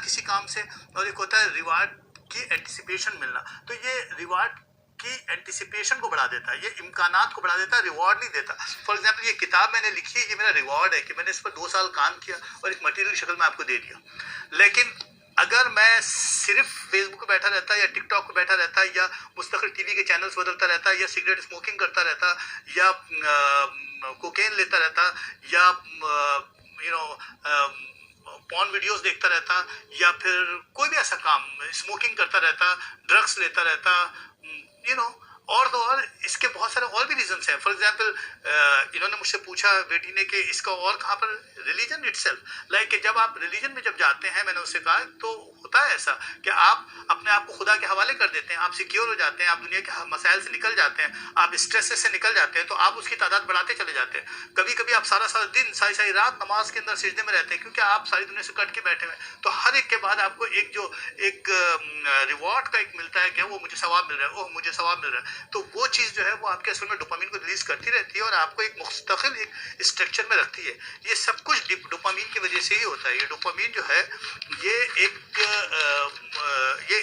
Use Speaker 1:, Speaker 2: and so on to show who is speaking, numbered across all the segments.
Speaker 1: किसी काम से, और एक होता है रिवार्ड की एंटिसिपेशन मिलना। तो ये रिवार्ड की एंटिसिपेशन को बढ़ा देता है, ये इम्कानात को बढ़ा देता है, रिवॉर्ड नहीं देता। फॉर एग्जाम्पल ये किताब मैंने लिखी है, ये मेरा रिवॉर्ड है कि मैंने इस पर 2 साल काम किया और एक मटेरियल शक्ल में आपको दे दिया। लेकिन अगर मैं सिर्फ फेसबुक पे बैठा रहता या टिकटॉक पे बैठा रहता या मुस्तकिल टीवी के चैनल्स बदलता रहता या सिगरेट स्मोकिंग करता रहता या कोकेन लेता रहता या पॉर्न वीडियोस देखता रहता या फिर कोई भी ऐसा काम, स्मोकिंग करता रहता, ड्रग्स लेता रहता, और तो और इसके बहुत सारे और भी रीजंस हैं। फॉर एग्जांपल इन्होंने मुझसे पूछा बेटी ने कि इसका और कहाँ पर, रिलीजन इटसेल्फ, लाइक जब आप रिलीजन में जब जाते हैं, मैंने उससे कहा तो होता है ऐसा कि आप अपने आप को खुदा के हवाले कर देते हैं, आप सिक्योर हो जाते हैं, आप दुनिया के मसाइल से निकल जाते हैं, आप स्ट्रेस से निकल जाते हैं, तो आप उसकी तादाद बढ़ाते चले जाते हैं। कभी कभी आप सारा सारा दिन, सारी सारी रात नमाज के अंदर सिजदे में रहते हैं, क्योंकि आप सारी दुनिया से कट के बैठे हुए हैं। तो हर एक के बाद आपको एक रिवॉर्ड का एक मिलता है कि वो मुझे सवाब मिल रहा है, ओह मुझे सवाब मिल रहा है। तो वो चीज़ जो है वो आपके असल में डोपामीन को रिलीज करती रहती है और आपको एक मुस्तकिल एक स्ट्रक्चर में रखती है। ये सब कुछ डोपामीन की वजह से ही होता है। ये डोपामीन जो है ये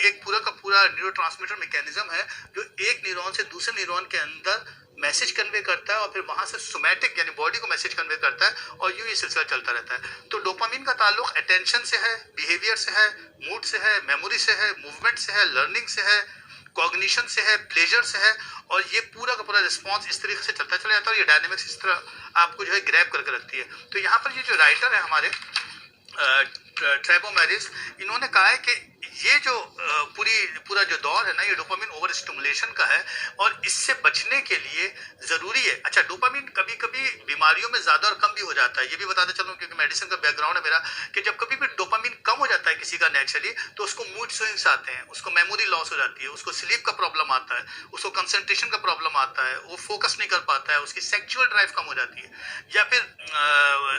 Speaker 1: एक पूरा का पूरा न्यूरोट्रांसमीटर मैकेनिज्म है जो एक न्यूरॉन से दूसरे न्यूरॉन के अंदर मैसेज कन्वे करता है और फिर वहां से सोमैटिक यानी बॉडी को मैसेज कन्वे करता है और यूं ये सिलसिला चलता रहता है। तो डोपामीन का ताल्लुक अटेंशन से है, बिहेवियर से है, मूड से है, मेमोरी से है, मूवमेंट से है, लर्निंग से है, कॉग्निशन से है, प्लेजर से है, और ये पूरा का पूरा रिस्पॉन्स इस तरीके से चलता चला जाता है और ये डायनेमिक्स इस तरह आपको जो है ग्रैब करके रखती है। तो यहाँ पर ये जो राइटर है हमारे ट्रेवो मैरिस, इन्होंने कहा है कि ये जो पूरा जो दौर है ना, ये डोपामिन ओवर स्टिमुलेशन का है और इससे बचने के लिए ज़रूरी है। अच्छा, डोपामिन कभी कभी बीमारियों में ज़्यादा और कम भी हो जाता है, ये भी बताते चलूँ क्योंकि मेडिसिन का बैकग्राउंड है मेरा, कि जब कभी भी डोपामिन कम हो जाता है किसी का नेचुरली, तो उसको मूड स्विंग्स आते हैं, उसको मेमोरी लॉस हो जाती है, उसको स्लीप का प्रॉब्लम आता है, उसको कंसंट्रेशन का प्रॉब्लम आता है, वो फोकस नहीं कर पाता है, उसकी सेक्चुअल ड्राइव कम हो जाती है। या फिर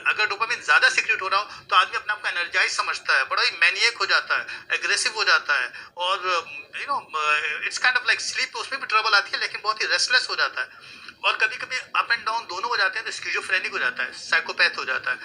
Speaker 1: अगर डोपामिन ज़्यादा सीक्रेट हो रहा हो तो आदमी अपने आप को एनर्जाइज समझता है, बड़ा ही मैनिएक हो जाता है, एग्रेसिव हो जाता है, और it's kind of like sleep, उसमें भी ट्रबल आती है लेकिन बहुत ही रेस्टलेस हो जाता है, और कभी कभी अप एंड डाउन दोनों हो जाते हैं, तो स्किज़ोफ्रेनिक हो जाता है, साइकोपैथ हो जाता है।